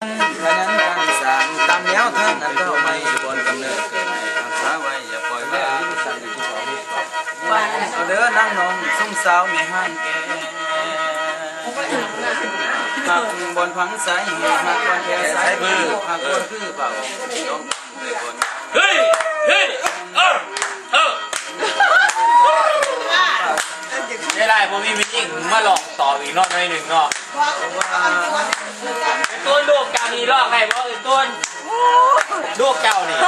ขยันการสานตามแนวทางอันเก่าไม่บนกำเนิดเกิดให้รักษาไว้อย่าปล่อยไว้เอาเด้อนั่งนองสุ่มสาวมีห้างแก่หักบนพังสายหักบนแค่สายมือหักบนคือเปล่าต้องเลยคนเฮ้ยไม่ได้ผมมีมิจิ้งมาหลอกต่ออีกรอบหนึ่งเนาะต้นลูกเก่านี่ลอกไงเพราะต้นลูกเก่านี่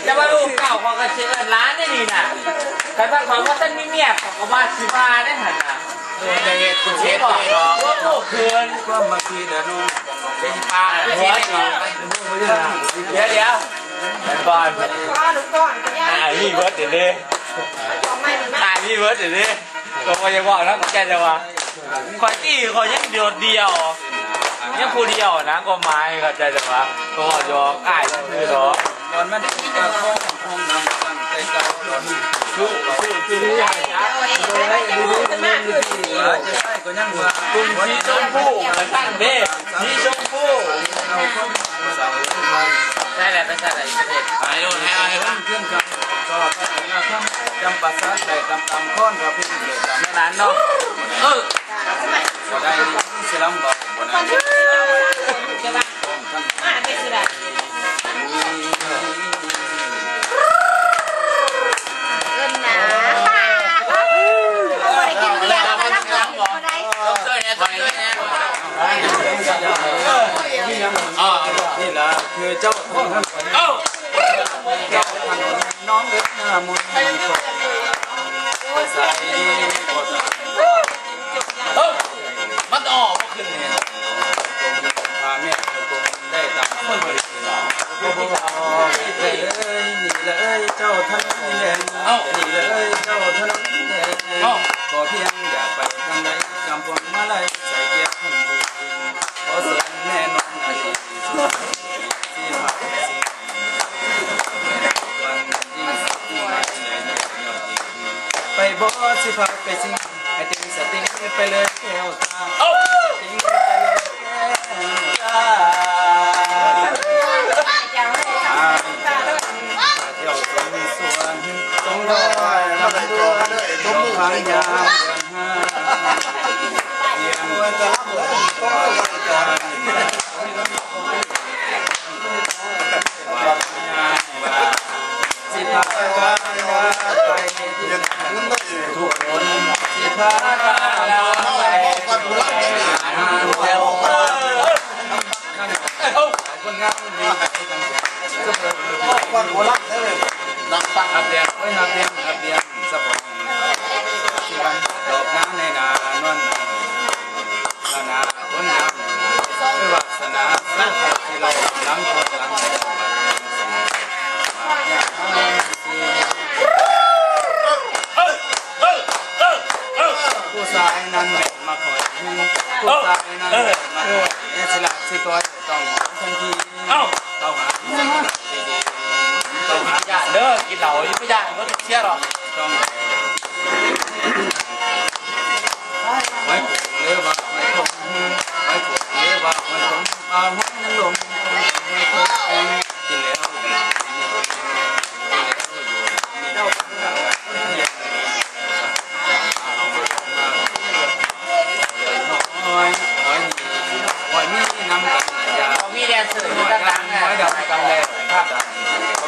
จะว่าลูกเก่าของกระเชิญร้านได้ดีน่ะแต่ถ้าความว่าท่านมีเมียของมาสิมาได้หันน่ะในตุเชฟบอกว่าลูกเกินก็มาทีเดินเป็นปลาหัวเดี๋ยวก่อนนี่เบิร์ดเดี๋ยวนี้นี่เบิร์ดเดี๋ยวนี้ก็ว่าจะบอกนะแกจะว่าคอยตี้คอยยังเดียวยังผู้เดียวนะก็ไม้ก็ใจจะว่าก็ยอก่ายคือเนาะตอนมันก็ห้องน้ำตั้งใจกับรถคือจะใช่ก็ยังว่าคุณสีชมพูกระทั่งเบ้สีชมพูได้แหละไปใส่อะไรประเทศไปโน่นให้เครื่องจักรก็นะครับจำปัสสาวะใส่ตำค้อนเราพิมพ์เลยตามนั้นเนาะก็ได้เสลัมบอกบนนั้นใช่ปะเป็นสิได้เอิ้นนะไปกินเบียร์มาแล้วบ่ได้นี่แหละคือเจ้าของท่านน้องเด็กหน้ามนต์ใส่มันออกขึ้นเนี่ยพาแม่ได้ตามคนบริสุทธิ์นี่เลยเจ้าท่านนี่เลยเจ้าท่านนี่ขอเพียงอย่าไปทางใดจำพวงมาลัยใส่แก้วท่านผู้ขอเสียงแม่น้องนาทีที่พักไปบ่สิพักไปสิให้ติงสติงไปเลยแก้วตาติงไปเลยแก้วตาเที่ยวสมส่วนสมรอยลำดวนสมพังยามเยี่ยมวันจะรับสิพาไปทุกคนสิพาไปคนงานดีคนหัวรักเลยนักปักหับเดียงไว้หับเดียงสะพองที่วันดอกน้ำในนานวลนานาต้นน้ำไม่วัฒนาสังเกตที่เราล้างคนล้างใจผู้ชายนั้นมาคอยผู้ชายนั้นมาคอยเนี่ยฉลาดที่ก้อยต้องทันทีต้องหาเด้อกินเหล้ายังไม่ได้ก็เชี่ยหรอกต้องไว้ผูกเรือว่าไว้คงไว้ผูกเรือว่าไว้คงเอาหัวนั่งลงกินแล้วมีแดนเซอร์เรื่องดังนะ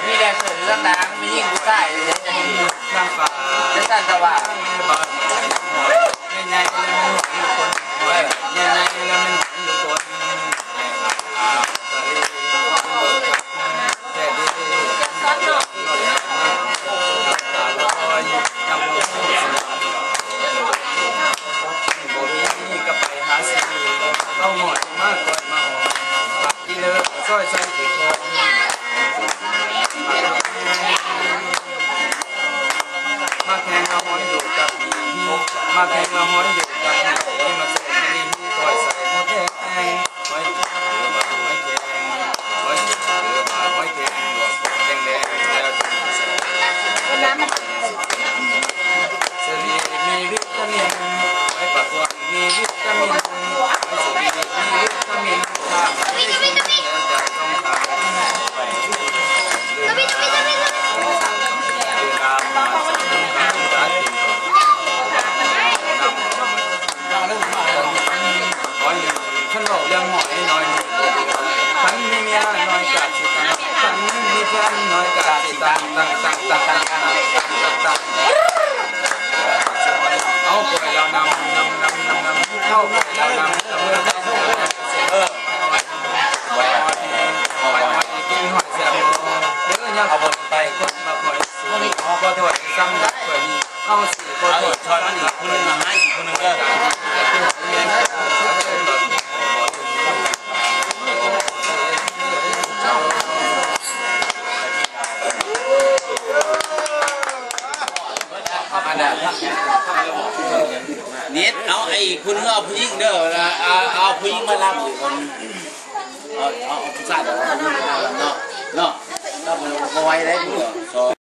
มีแดนเซอร์เรื่องดังมียิ่งผู้ชายเลยจะมีนั่งฟ้าจะสั่นสว่างง่ายๆแล้วมันหนุนคนง่ายๆแล้วมันหนุนคนแต่ดีซอสเนาะก็ไปหาซื้อเข้าหมดมากกว่ามาปักที่เลิกซอยใส่ที่คอมาแข่งเอาหอยอยู่ เอาไปแล้วนำเข้าไปแล้วนำเมื่อได้หอยกินหอยเสียบเดี๋ยวยังเอาไปคนมาหอยก็ถอยซ้ำถอยเอาสี่ก็ถอยช้อนอีกคนนึงมาให้อีกคนนึงก็นิดเอาไอ้คุณเอาผู้หญิงเด้อเอาผู้หญิงมารับอยู่คนเอาผู้ชายเนาะเนาะเราไว้ได้เด้อ